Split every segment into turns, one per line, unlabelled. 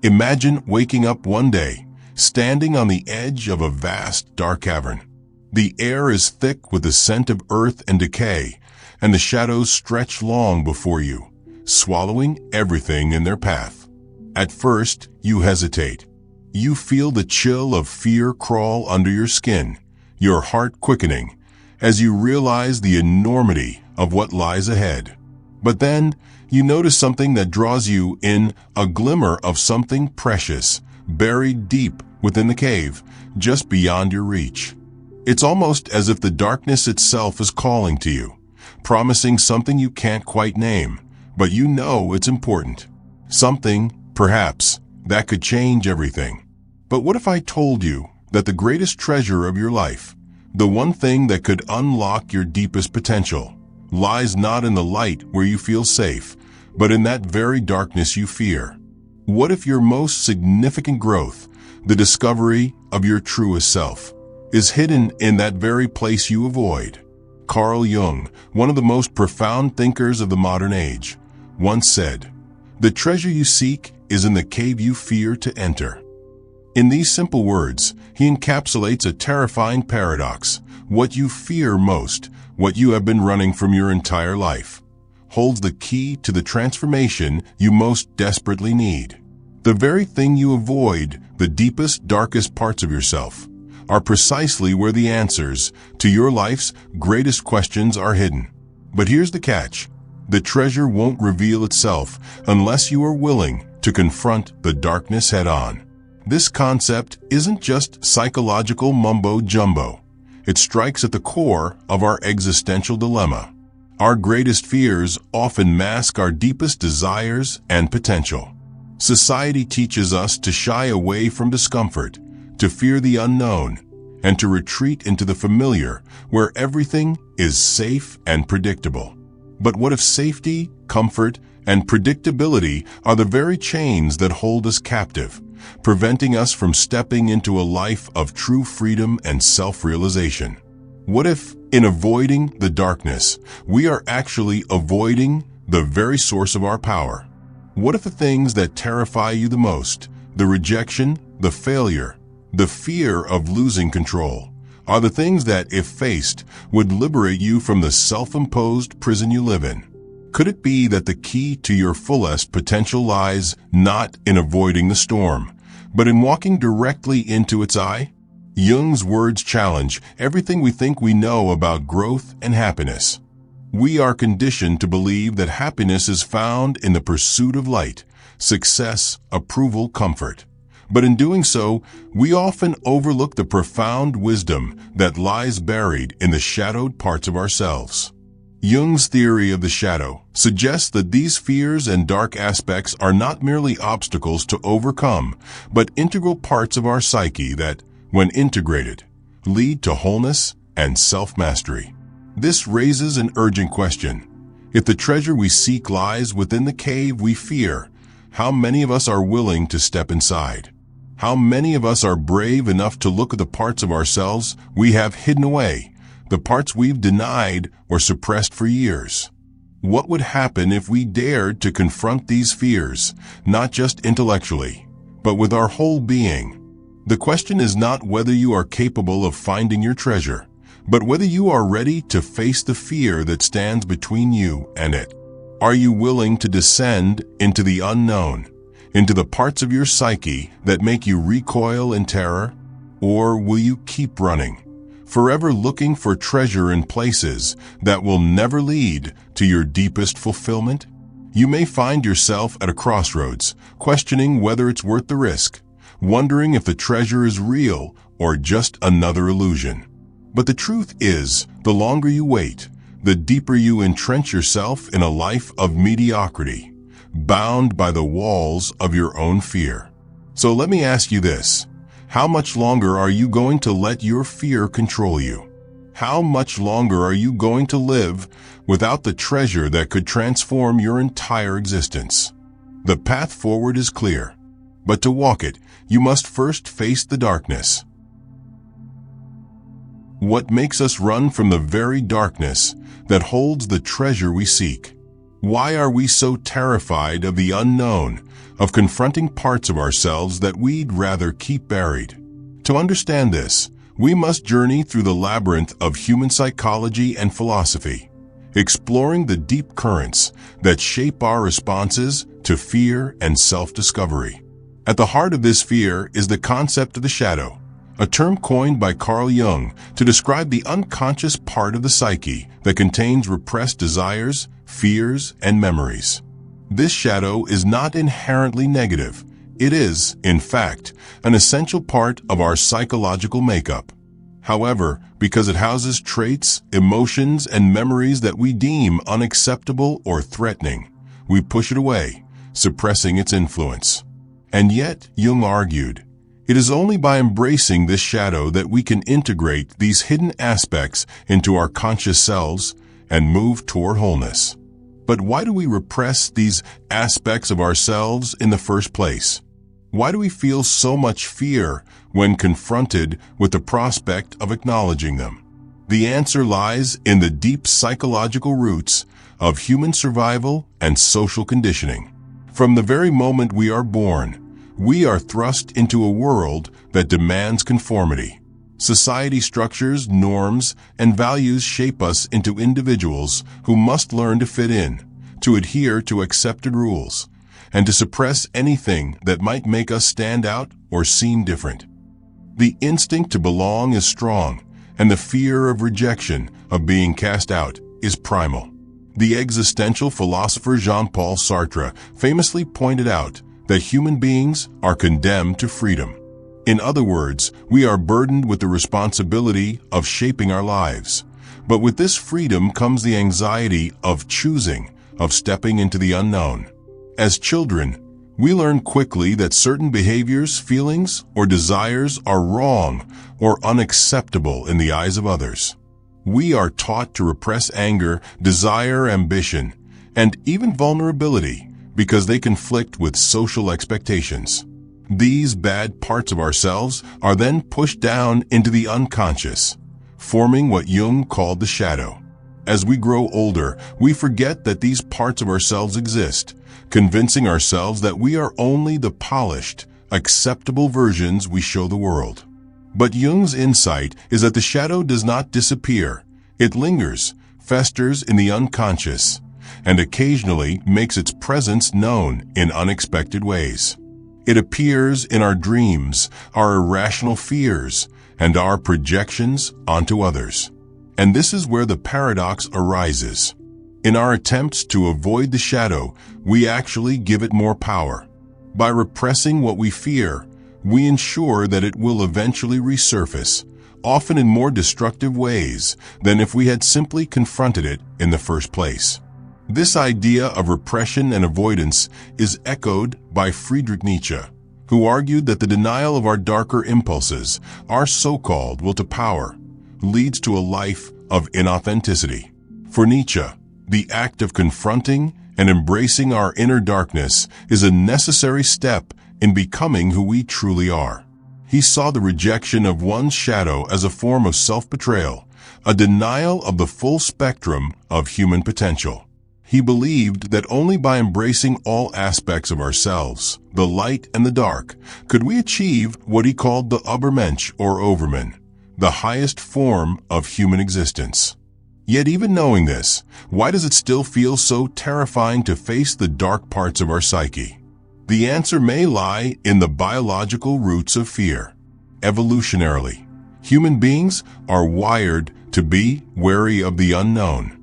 Imagine waking up one day, standing on the edge of a vast, dark cavern. The air is thick with the scent of earth and decay, and the shadows stretch long before you, swallowing everything in their path. At first, you hesitate. You feel the chill of fear crawl under your skin, your heart quickening, as you realize the enormity of what lies ahead. But then, you notice something that draws you in, a glimmer of something precious, buried deep within the cave, just beyond your reach. It's almost as if the darkness itself is calling to you, promising something you can't quite name, but you know it's important. Something, perhaps, that could change everything. But what if I told you that the greatest treasure of your life, the one thing that could unlock your deepest potential, lies not in the light where you feel safe, but in that very darkness you fear? What if your most significant growth, the discovery of your truest self, is hidden in that very place you avoid? Carl Jung, one of the most profound thinkers of the modern age, once said, "The treasure you seek is in the cave you fear to enter." In these simple words, he encapsulates a terrifying paradox. What you fear most, what you have been running from your entire life, holds the key to the transformation you most desperately need. The very thing you avoid, the deepest, darkest parts of yourself, are precisely where the answers to your life's greatest questions are hidden. But here's the catch. The treasure won't reveal itself unless you are willing to confront the darkness head-on. This concept isn't just psychological mumbo-jumbo. It strikes at the core of our existential dilemma. Our greatest fears often mask our deepest desires and potential. Society teaches us to shy away from discomfort, to fear the unknown, and to retreat into the familiar, where everything is safe and predictable. But what if safety, comfort, and predictability are the very chains that hold us captive, preventing us from stepping into a life of true freedom and self-realization? What if, in avoiding the darkness, we are actually avoiding the very source of our power? What if the things that terrify you the most, the rejection, the failure, the fear of losing control, are the things that, if faced, would liberate you from the self-imposed prison you live in? Could it be that the key to your fullest potential lies not in avoiding the storm, but in walking directly into its eye? Jung's words challenge everything we think we know about growth and happiness. We are conditioned to believe that happiness is found in the pursuit of light, success, approval, comfort. But in doing so, we often overlook the profound wisdom that lies buried in the shadowed parts of ourselves. Jung's theory of the shadow suggests that these fears and dark aspects are not merely obstacles to overcome, but integral parts of our psyche that, when integrated, lead to wholeness and self-mastery. This raises an urgent question. If the treasure we seek lies within the cave we fear, how many of us are willing to step inside? How many of us are brave enough to look at the parts of ourselves we have hidden away, the parts we've denied or suppressed for years? What would happen if we dared to confront these fears, not just intellectually, but with our whole being? The question is not whether you are capable of finding your treasure, but whether you are ready to face the fear that stands between you and it. Are you willing to descend into the unknown, into the parts of your psyche that make you recoil in terror? Or will you keep running, forever looking for treasure in places that will never lead to your deepest fulfillment? You may find yourself at a crossroads, questioning whether it's worth the risk, wondering if the treasure is real or just another illusion. But the truth is, the longer you wait, the deeper you entrench yourself in a life of mediocrity, bound by the walls of your own fear. So let me ask you this. How much longer are you going to let your fear control you? How much longer are you going to live without the treasure that could transform your entire existence? The path forward is clear, but to walk it, you must first face the darkness. What makes us run from the very darkness that holds the treasure we seek? Why are we so terrified of the unknown, of confronting parts of ourselves that we'd rather keep buried? To understand this, we must journey through the labyrinth of human psychology and philosophy, exploring the deep currents that shape our responses to fear and self-discovery. At the heart of this fear is the concept of the shadow, a term coined by Carl Jung to describe the unconscious part of the psyche that contains repressed desires, fears, and memories. This shadow is not inherently negative. It is, in fact, an essential part of our psychological makeup. However, because it houses traits, emotions, and memories that we deem unacceptable or threatening, we push it away, suppressing its influence. And yet, Jung argued, it is only by embracing this shadow that we can integrate these hidden aspects into our conscious selves and move toward wholeness. But why do we repress these aspects of ourselves in the first place? Why do we feel so much fear when confronted with the prospect of acknowledging them? The answer lies in the deep psychological roots of human survival and social conditioning. From the very moment we are born, we are thrust into a world that demands conformity. Society structures, norms, and values shape us into individuals who must learn to fit in, to adhere to accepted rules, and to suppress anything that might make us stand out or seem different. The instinct to belong is strong, and the fear of rejection, of being cast out, is primal. The existential philosopher Jean-Paul Sartre famously pointed out that human beings are condemned to freedom. In other words, we are burdened with the responsibility of shaping our lives. But with this freedom comes the anxiety of choosing, of stepping into the unknown. As children, we learn quickly that certain behaviors, feelings, or desires are wrong or unacceptable in the eyes of others. We are taught to repress anger, desire, ambition, and even vulnerability because they conflict with social expectations. These bad parts of ourselves are then pushed down into the unconscious, forming what Jung called the shadow. As we grow older, we forget that these parts of ourselves exist, convincing ourselves that we are only the polished, acceptable versions we show the world. But Jung's insight is that the shadow does not disappear. It lingers, festers in the unconscious, and occasionally makes its presence known in unexpected ways. It appears in our dreams, our irrational fears, and our projections onto others. And this is where the paradox arises. In our attempts to avoid the shadow, we actually give it more power. By repressing what we fear, we ensure that it will eventually resurface, often in more destructive ways than if we had simply confronted it in the first place. This idea of repression and avoidance is echoed by Friedrich Nietzsche, who argued that the denial of our darker impulses, our so-called will to power, leads to a life of inauthenticity. For Nietzsche, the act of confronting and embracing our inner darkness is a necessary step in becoming who we truly are. He saw the rejection of one's shadow as a form of self-betrayal, a denial of the full spectrum of human potential. He believed that only by embracing all aspects of ourselves, the light and the dark, could we achieve what he called the Übermensch or Overman, the highest form of human existence. Yet even knowing this, why does it still feel so terrifying to face the dark parts of our psyche? The answer may lie in the biological roots of fear. Evolutionarily, human beings are wired to be wary of the unknown.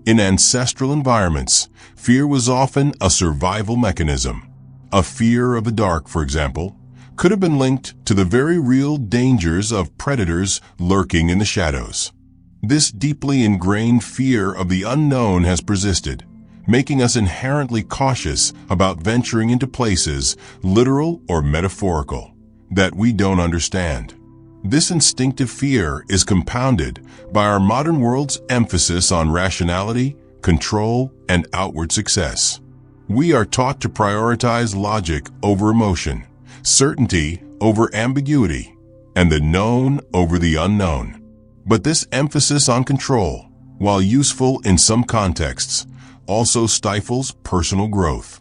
In ancestral environments, fear was often a survival mechanism. A fear of the dark, for example, could have been linked to the very real dangers of predators lurking in the shadows. This deeply ingrained fear of the unknown has persisted, making us inherently cautious about venturing into places, literal or metaphorical, that we don't understand. This instinctive fear is compounded by our modern world's emphasis on rationality, control, and outward success. We are taught to prioritize logic over emotion, certainty over ambiguity, and the known over the unknown. But this emphasis on control, while useful in some contexts, also stifles personal growth.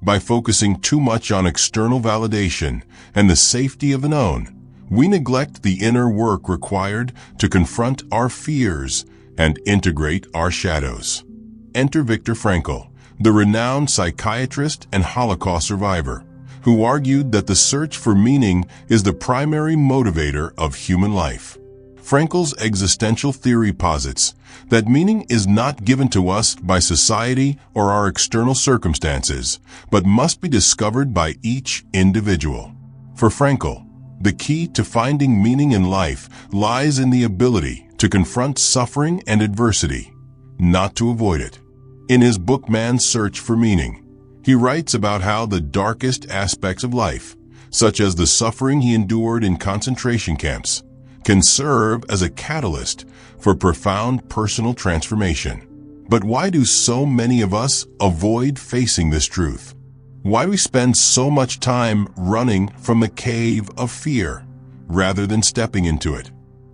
By focusing too much on external validation and the safety of the known, we neglect the inner work required to confront our fears and integrate our shadows. Enter Viktor Frankl, the renowned psychiatrist and Holocaust survivor, who argued that the search for meaning is the primary motivator of human life. Frankl's existential theory posits that meaning is not given to us by society or our external circumstances, but must be discovered by each individual. For Frankl, the key to finding meaning in life lies in the ability to confront suffering and adversity, not to avoid it. In his book Man's Search for Meaning, he writes about how the darkest aspects of life, such as the suffering he endured in concentration camps, can serve as a catalyst for profound personal transformation. But why do so many of us avoid facing this truth? Why do we spend so much time running from the cave of fear rather than stepping into it?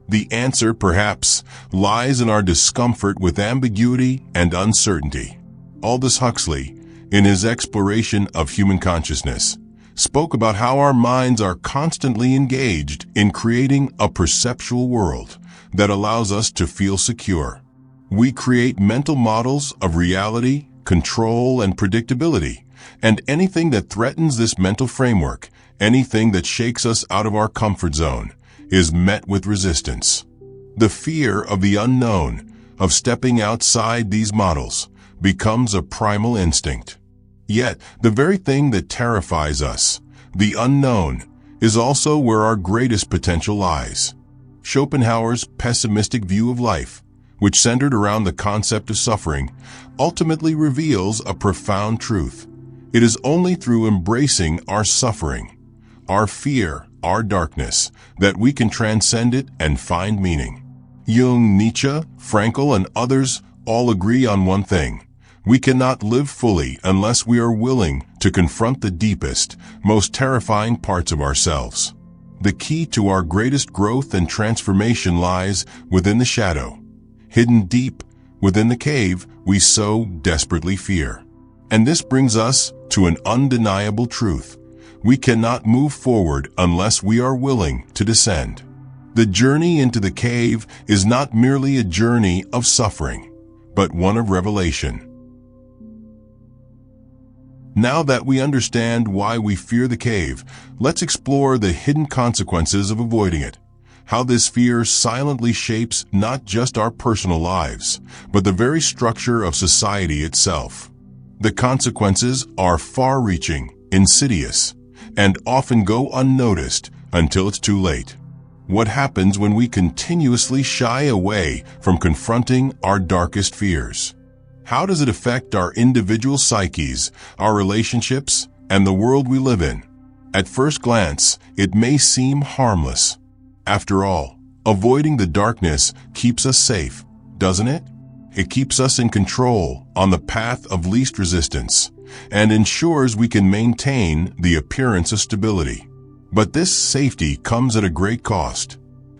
The answer, perhaps, lies in our discomfort with ambiguity and uncertainty. Aldous Huxley, in his exploration of human consciousness, spoke about how our minds are constantly engaged in creating a perceptual world that allows us to feel secure. We create mental models of reality, control, and predictability, and anything that threatens this mental framework, anything that shakes us out of our comfort zone, is met with resistance. The fear of the unknown, of stepping outside these models, becomes a primal instinct. Yet, the very thing that terrifies us, the unknown, is also where our greatest potential lies. Schopenhauer's pessimistic view of life, which centered around the concept of suffering, ultimately reveals a profound truth. It is only through embracing our suffering, our fear, our darkness, that we can transcend it and find meaning. Jung, Nietzsche, Frankl, and others all agree on one thing. We cannot live fully unless we are willing to confront the deepest, most terrifying parts of ourselves. The key to our greatest growth and transformation lies within the shadow, hidden deep within the cave we so desperately fear. And this brings us to an undeniable truth. We cannot move forward unless we are willing to descend. The journey into the cave is not merely a journey of suffering, but one of revelation. Now that we understand why we fear the cave, let's explore the hidden consequences of avoiding it. How this fear silently shapes not just our personal lives, but the very structure of society itself. The consequences are far-reaching, insidious, and often go unnoticed until it's too late. What happens when we continuously shy away from confronting our darkest fears? How does it affect our individual psyches, our relationships, and the world we live in? At first glance, it may seem harmless. After all, avoiding the darkness keeps us safe, doesn't it? It keeps us in control, on the path of least resistance, and ensures we can maintain the appearance of stability. But this safety comes at a great cost.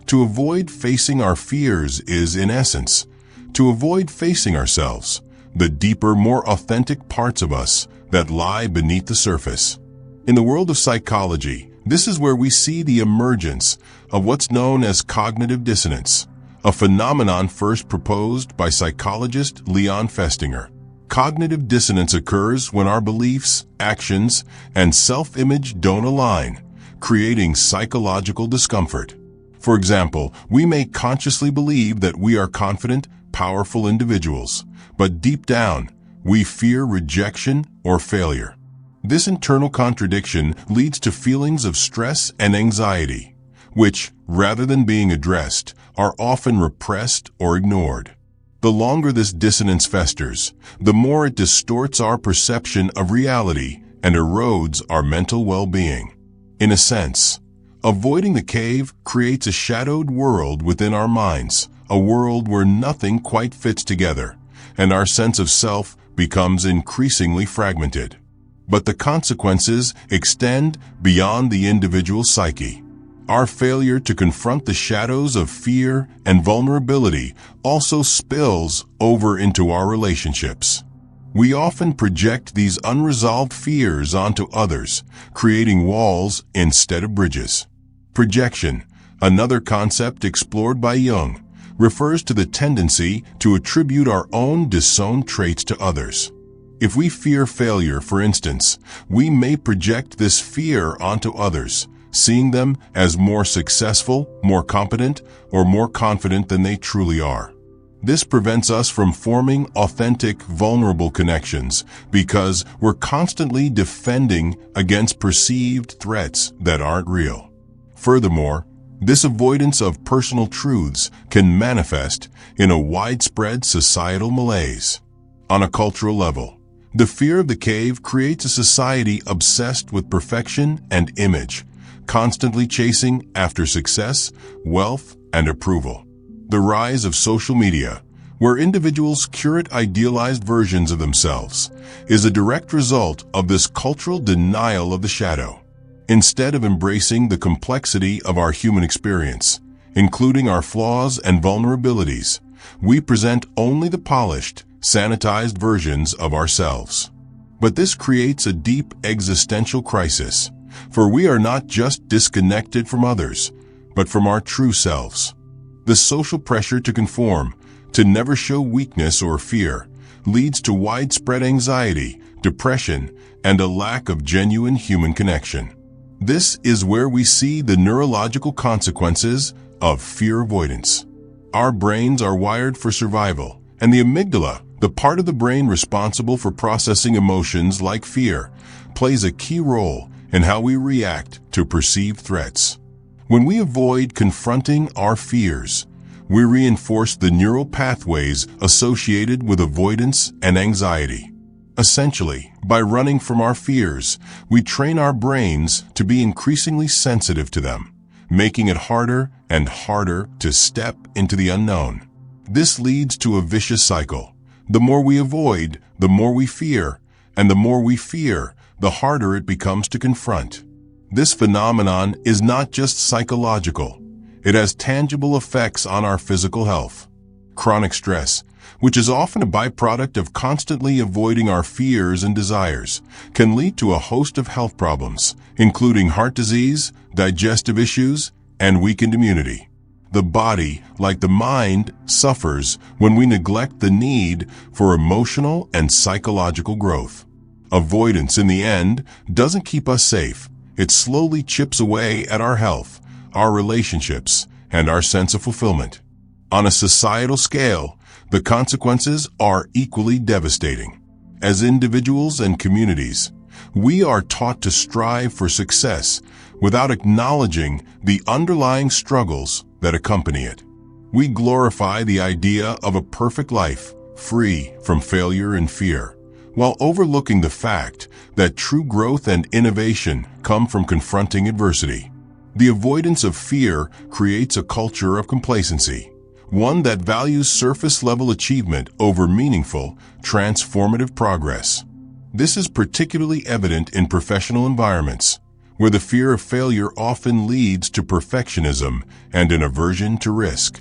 To avoid facing our fears is, in essence, to avoid facing ourselves, the deeper, more authentic parts of us that lie beneath the surface. In the world of psychology, this is where we see the emergence of what's known as cognitive dissonance, a phenomenon first proposed by psychologist Leon Festinger. Cognitive dissonance occurs when our beliefs, actions, and self-image don't align, creating psychological discomfort. For example, we may consciously believe that we are confident, powerful individuals, but deep down, we fear rejection or failure. This internal contradiction leads to feelings of stress and anxiety, which, rather than being addressed, are often repressed or ignored. The longer this dissonance festers, the more it distorts our perception of reality and erodes our mental well-being. In a sense, avoiding the cave creates a shadowed world within our minds, a world where nothing quite fits together, and our sense of self becomes increasingly fragmented. But the consequences extend beyond the individual psyche. Our failure to confront the shadows of fear and vulnerability also spills over into our relationships. We often project these unresolved fears onto others, creating walls instead of bridges. Projection, another concept explored by Jung, refers to the tendency to attribute our own disowned traits to others. If we fear failure, for instance, we may project this fear onto others, seeing them as more successful, more competent, or more confident than they truly are. This prevents us from forming authentic, vulnerable connections because we're constantly defending against perceived threats that aren't real. Furthermore, this avoidance of personal truths can manifest in a widespread societal malaise. On a cultural level, the fear of the cave creates a society obsessed with perfection and image, constantly chasing after success, wealth, and approval. The rise of social media, where individuals curate idealized versions of themselves, is a direct result of this cultural denial of the shadow. Instead of embracing the complexity of our human experience, including our flaws and vulnerabilities, we present only the polished, sanitized versions of ourselves. But this creates a deep existential crisis, for we are not just disconnected from others, but from our true selves. The social pressure to conform, to never show weakness or fear, leads to widespread anxiety, depression, and a lack of genuine human connection. This is where we see the neurological consequences of fear avoidance. Our brains are wired for survival, and the amygdala, the part of the brain responsible for processing emotions like fear, plays a key role in how we react to perceived threats. When we avoid confronting our fears, we reinforce the neural pathways associated with avoidance and anxiety. Essentially, by running from our fears, we train our brains to be increasingly sensitive to them, making it harder and harder to step into the unknown. This leads to a vicious cycle. The more we avoid, the more we fear, and the more we fear, the harder it becomes to confront. This phenomenon is not just psychological. It has tangible effects on our physical health. Chronic stress, which is often a byproduct of constantly avoiding our fears and desires, can lead to a host of health problems, including heart disease, digestive issues, and weakened immunity. The body, like the mind, suffers when we neglect the need for emotional and psychological growth. Avoidance, in the end, doesn't keep us safe. It slowly chips away at our health, our relationships, and our sense of fulfillment. On a societal scale, the consequences are equally devastating. As individuals and communities, we are taught to strive for success without acknowledging the underlying struggles that accompany it. We glorify the idea of a perfect life, free from failure and fear, while overlooking the fact that true growth and innovation come from confronting adversity. The avoidance of fear creates a culture of complacency, one that values surface-level achievement over meaningful, transformative progress. This is particularly evident in professional environments, where the fear of failure often leads to perfectionism and an aversion to risk.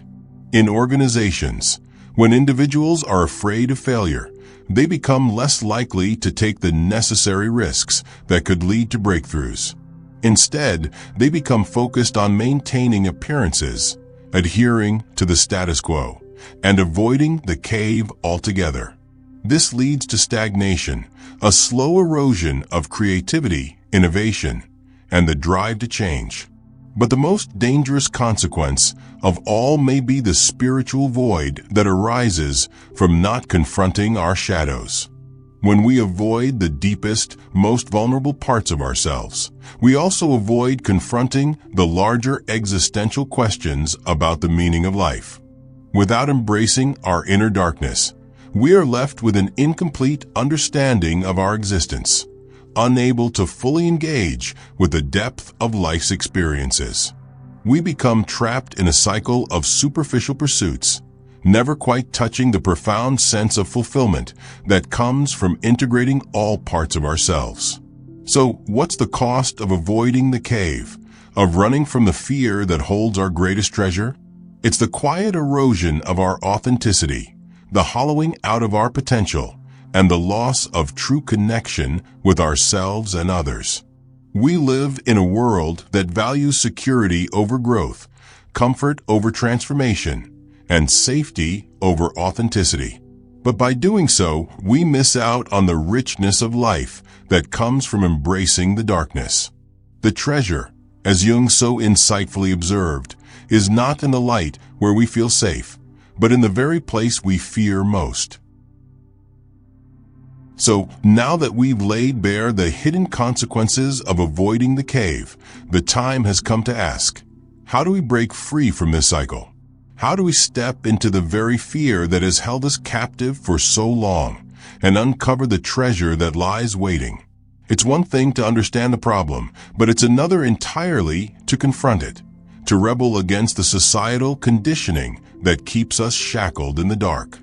In organizations, when individuals are afraid of failure, they become less likely to take the necessary risks that could lead to breakthroughs. Instead, they become focused on maintaining appearances, adhering to the status quo, and avoiding the cave altogether. This leads to stagnation, a slow erosion of creativity, innovation, and the drive to change. But the most dangerous consequence of all may be the spiritual void that arises from not confronting our shadows. When we avoid the deepest, most vulnerable parts of ourselves, we also avoid confronting the larger existential questions about the meaning of life. Without embracing our inner darkness, we are left with an incomplete understanding of our existence, unable to fully engage with the depth of life's experiences. We become trapped in a cycle of superficial pursuits, never quite touching the profound sense of fulfillment that comes from integrating all parts of ourselves. So, what's the cost of avoiding the cave, of running from the fear that holds our greatest treasure? It's the quiet erosion of our authenticity, the hollowing out of our potential, and the loss of true connection with ourselves and others. We live in a world that values security over growth, comfort over transformation, and safety over authenticity. But by doing so, we miss out on the richness of life that comes from embracing the darkness. The treasure, as Jung so insightfully observed, is not in the light where we feel safe, but in the very place we fear most. So, now that we've laid bare the hidden consequences of avoiding the cave, the time has come to ask, how do we break free from this cycle? How do we step into the very fear that has held us captive for so long and uncover the treasure that lies waiting? It's one thing to understand the problem, but it's another entirely to confront it, to rebel against the societal conditioning that keeps us shackled in the dark.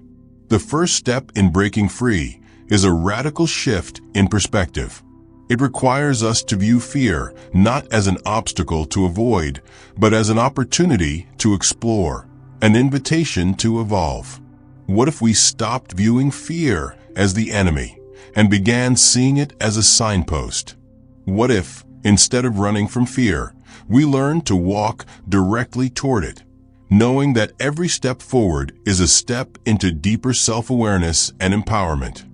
The first step in breaking free is a radical shift in perspective. It requires us to view fear not as an obstacle to avoid, but as an opportunity to explore, an invitation to evolve. What if we stopped viewing fear as the enemy and began seeing it as a signpost? What if, instead of running from fear, we learned to walk directly toward it, knowing that every step forward is a step into deeper self-awareness and empowerment?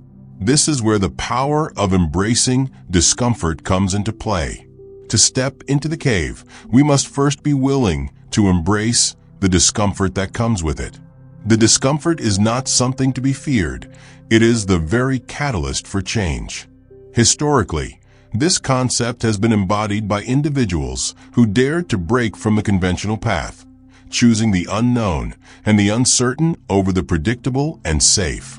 This is where the power of embracing discomfort comes into play. To step into the cave, we must first be willing to embrace the discomfort that comes with it. The discomfort is not something to be feared. It is the very catalyst for change. Historically, this concept has been embodied by individuals who dared to break from the conventional path, choosing the unknown and the uncertain over the predictable and safe.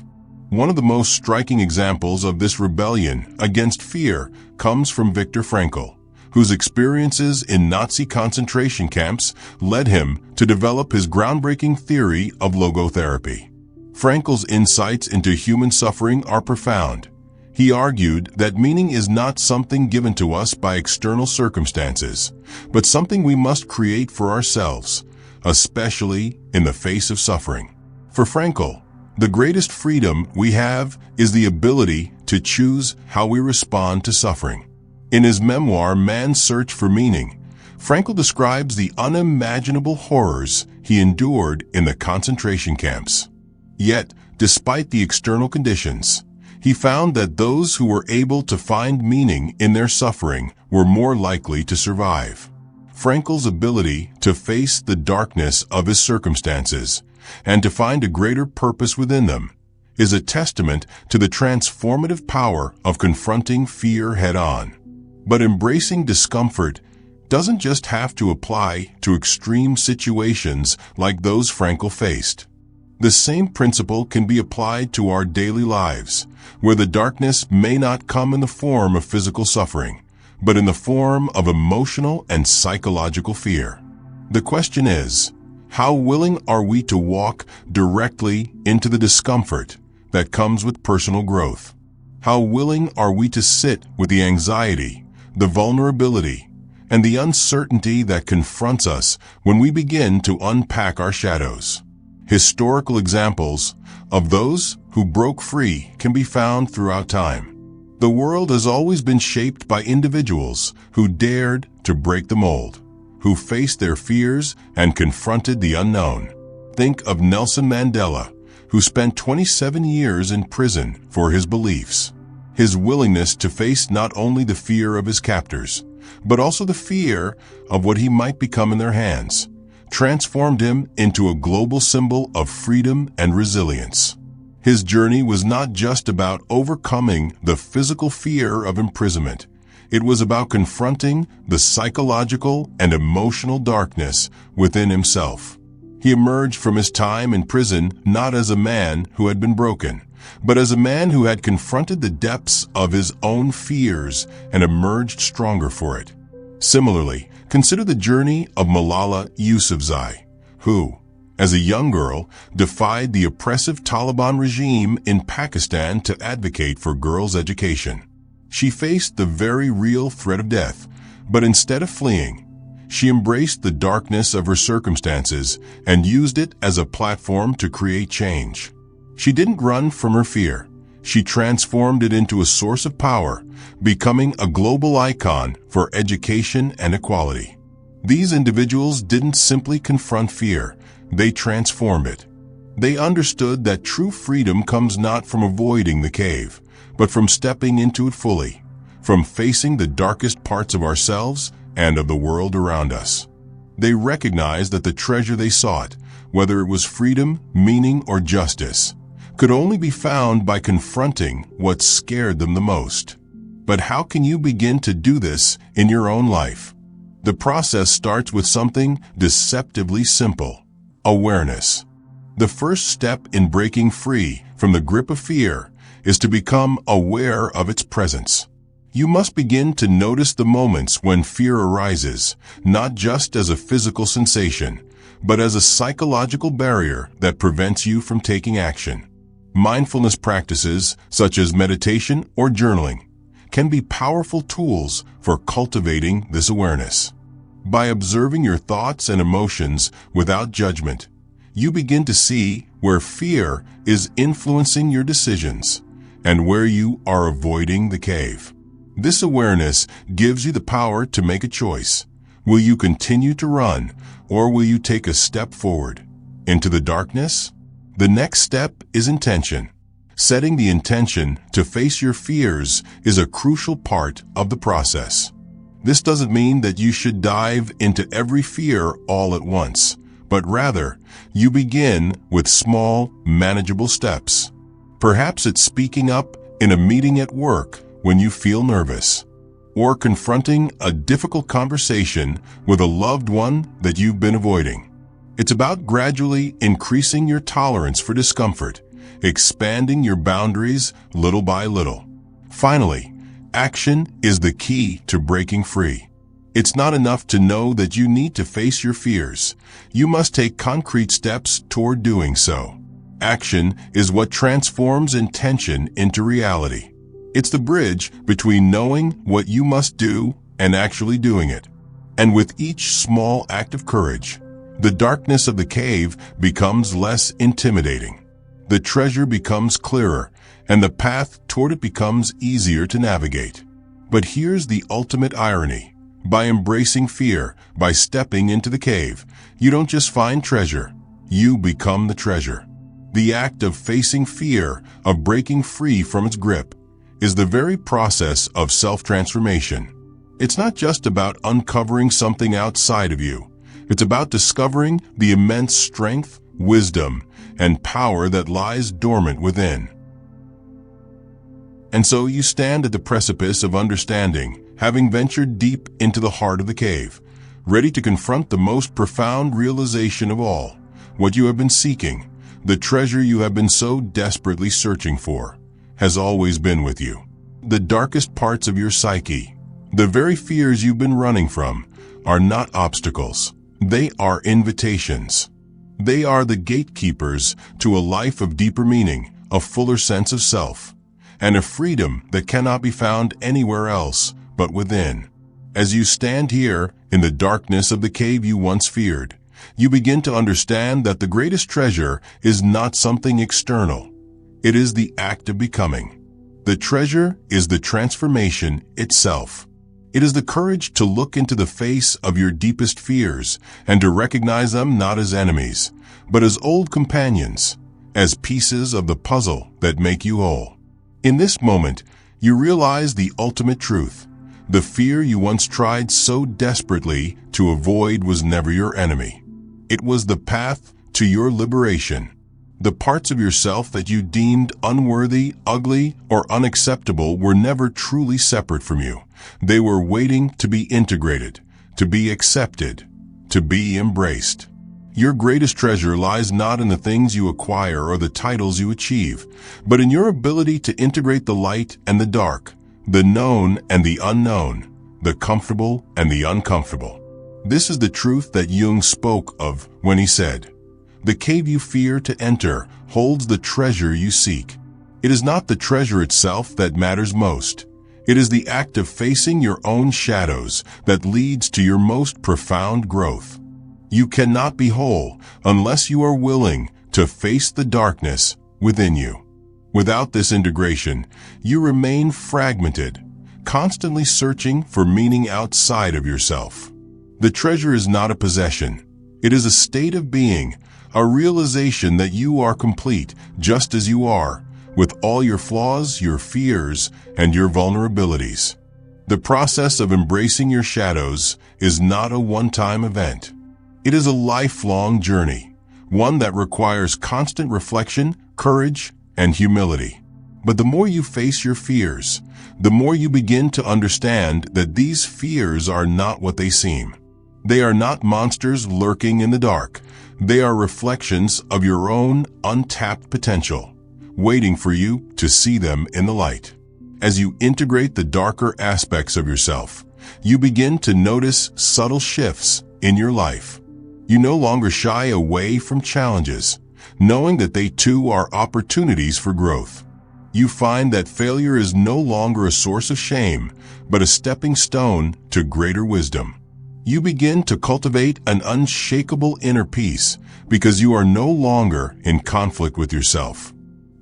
One of the most striking examples of this rebellion against fear comes from Viktor Frankl, whose experiences in Nazi concentration camps led him to develop his groundbreaking theory of logotherapy. Frankl's insights into human suffering are profound. He argued that meaning is not something given to us by external circumstances, but something we must create for ourselves, especially in the face of suffering. For Frankl, the greatest freedom we have is the ability to choose how we respond to suffering. In his memoir, Man's Search for Meaning, Frankl describes the unimaginable horrors he endured in the concentration camps. Yet, despite the external conditions, he found that those who were able to find meaning in their suffering were more likely to survive. Frankl's ability to face the darkness of his circumstances and to find a greater purpose within them is a testament to the transformative power of confronting fear head-on. But embracing discomfort doesn't just have to apply to extreme situations like those Frankl faced. The same principle can be applied to our daily lives, where the darkness may not come in the form of physical suffering, but in the form of emotional and psychological fear. The question is, how willing are we to walk directly into the discomfort that comes with personal growth? How willing are we to sit with the anxiety, the vulnerability, and the uncertainty that confronts us when we begin to unpack our shadows? Historical examples of those who broke free can be found throughout time. The world has always been shaped by individuals who dared to break the mold, who faced their fears and confronted the unknown. Think of Nelson Mandela, who spent 27 years in prison for his beliefs. His willingness to face not only the fear of his captors, but also the fear of what he might become in their hands, transformed him into a global symbol of freedom and resilience. His journey was not just about overcoming the physical fear of imprisonment. It was about confronting the psychological and emotional darkness within himself. He emerged from his time in prison not as a man who had been broken, but as a man who had confronted the depths of his own fears and emerged stronger for it. Similarly, consider the journey of Malala Yousafzai, who, as a young girl, defied the oppressive Taliban regime in Pakistan to advocate for girls' education. She faced the very real threat of death, but instead of fleeing, she embraced the darkness of her circumstances and used it as a platform to create change. She didn't run from her fear. She transformed it into a source of power, becoming a global icon for education and equality. These individuals didn't simply confront fear, they transformed it. They understood that true freedom comes not from avoiding the cave, but from stepping into it fully, from facing the darkest parts of ourselves and of the world around us. They recognized that the treasure they sought, whether it was freedom, meaning, or justice, could only be found by confronting what scared them the most. But how can you begin to do this in your own life? The process starts with something deceptively simple: awareness. The first step in breaking free from the grip of fear is to become aware of its presence. You must begin to notice the moments when fear arises, not just as a physical sensation, but as a psychological barrier that prevents you from taking action. Mindfulness practices, such as meditation or journaling, can be powerful tools for cultivating this awareness. By observing your thoughts and emotions without judgment, you begin to see where fear is influencing your decisions and where you are avoiding the cave. This awareness gives you the power to make a choice. Will you continue to run, or will you take a step forward into the darkness? The next step is intention. Setting the intention to face your fears is a crucial part of the process. This doesn't mean that you should dive into every fear all at once, but rather, you begin with small, manageable steps. Perhaps it's speaking up in a meeting at work when you feel nervous, or confronting a difficult conversation with a loved one that you've been avoiding. It's about gradually increasing your tolerance for discomfort, expanding your boundaries little by little. Finally, action is the key to breaking free. It's not enough to know that you need to face your fears. You must take concrete steps toward doing so. Action is what transforms intention into reality. It's the bridge between knowing what you must do and actually doing it. And with each small act of courage, the darkness of the cave becomes less intimidating. The treasure becomes clearer, and the path toward it becomes easier to navigate. But here's the ultimate irony. By embracing fear, by stepping into the cave, you don't just find treasure, you become the treasure. The act of facing fear, of breaking free from its grip, is the very process of self-transformation. It's not just about uncovering something outside of you. It's about discovering the immense strength, wisdom, and power that lies dormant within. And so you stand at the precipice of understanding, having ventured deep into the heart of the cave, ready to confront the most profound realization of all, what you have been seeking, the treasure you have been so desperately searching for, has always been with you. The darkest parts of your psyche, the very fears you've been running from, are not obstacles. They are invitations. They are the gatekeepers to a life of deeper meaning, a fuller sense of self, and a freedom that cannot be found anywhere else but within. As you stand here in the darkness of the cave you once feared, you begin to understand that the greatest treasure is not something external. It is the act of becoming. The treasure is the transformation itself. It is the courage to look into the face of your deepest fears and to recognize them not as enemies, but as old companions, as pieces of the puzzle that make you whole. In this moment, you realize the ultimate truth. The fear you once tried so desperately to avoid was never your enemy. It was the path to your liberation. The parts of yourself that you deemed unworthy, ugly, or unacceptable were never truly separate from you. They were waiting to be integrated, to be accepted, to be embraced. Your greatest treasure lies not in the things you acquire or the titles you achieve, but in your ability to integrate the light and the dark, the known and the unknown, the comfortable and the uncomfortable. This is the truth that Jung spoke of when he said, "The cave you fear to enter holds the treasure you seek." It is not the treasure itself that matters most. It is the act of facing your own shadows that leads to your most profound growth. You cannot be whole unless you are willing to face the darkness within you. Without this integration, you remain fragmented, constantly searching for meaning outside of yourself. The treasure is not a possession. It is a state of being, a realization that you are complete just as you are, with all your flaws, your fears, and your vulnerabilities. The process of embracing your shadows is not a one-time event. It is a lifelong journey, one that requires constant reflection, courage, and humility. But the more you face your fears, the more you begin to understand that these fears are not what they seem. They are not monsters lurking in the dark. They are reflections of your own untapped potential, waiting for you to see them in the light. As you integrate the darker aspects of yourself, you begin to notice subtle shifts in your life. You no longer shy away from challenges, knowing that they too are opportunities for growth. You find that failure is no longer a source of shame, but a stepping stone to greater wisdom. You begin to cultivate an unshakable inner peace because you are no longer in conflict with yourself.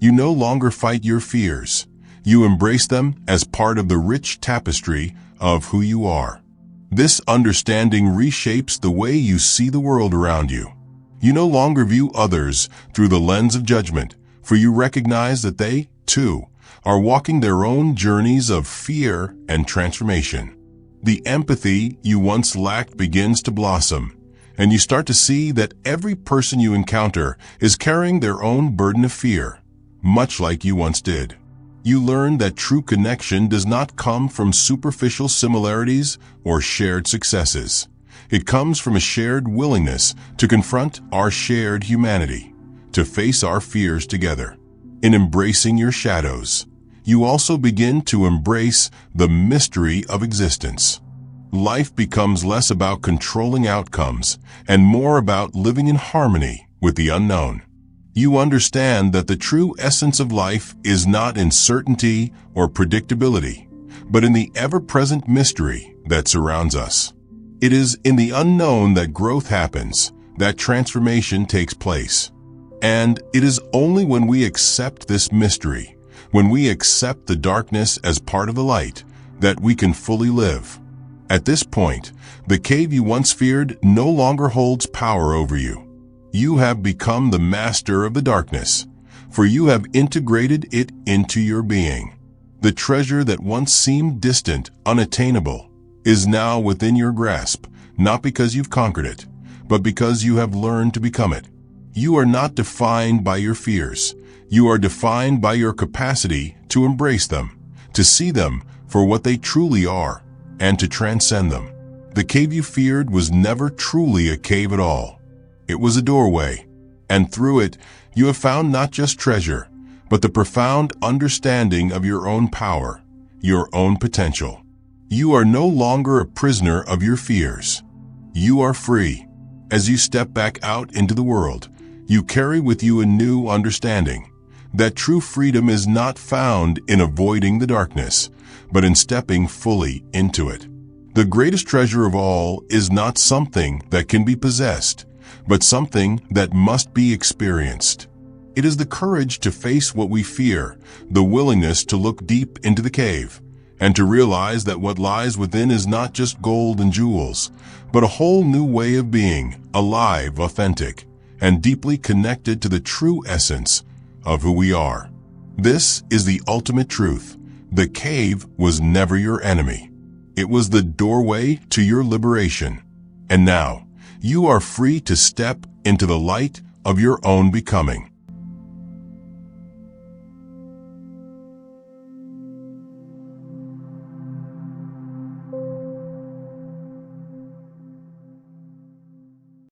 You no longer fight your fears. You embrace them as part of the rich tapestry of who you are. This understanding reshapes the way you see the world around you. You no longer view others through the lens of judgment, for you recognize that they, too, are walking their own journeys of fear and transformation. The empathy you once lacked begins to blossom, and you start to see that every person you encounter is carrying their own burden of fear, much like you once did. You learn that true connection does not come from superficial similarities or shared successes. It comes from a shared willingness to confront our shared humanity, to face our fears together. In embracing your shadows, you also begin to embrace the mystery of existence. Life becomes less about controlling outcomes and more about living in harmony with the unknown. You understand that the true essence of life is not in certainty or predictability, but in the ever-present mystery that surrounds us. It is in the unknown that growth happens, that transformation takes place. And it is only when we accept this mystery, when we accept the darkness as part of the light, that we can fully live. At this point, the cave you once feared no longer holds power over you. You have become the master of the darkness, for you have integrated it into your being. The treasure that once seemed distant, unattainable, is now within your grasp, not because you've conquered it, but because you have learned to become it. You are not defined by your fears. You are defined by your capacity to embrace them, to see them for what they truly are, and to transcend them. The cave you feared was never truly a cave at all. It was a doorway, and through it, you have found not just treasure, but the profound understanding of your own power, your own potential. You are no longer a prisoner of your fears. You are free. As you step back out into the world, you carry with you a new understanding that true freedom is not found in avoiding the darkness, but in stepping fully into it. The greatest treasure of all is not something that can be possessed, but something that must be experienced. It is the courage to face what we fear, the willingness to look deep into the cave, and to realize that what lies within is not just gold and jewels, but a whole new way of being, alive, authentic, and deeply connected to the true essence of who we are. This is the ultimate truth. The cave was never your enemy. It was the doorway to your liberation. And now, you are free to step into the light of your own becoming.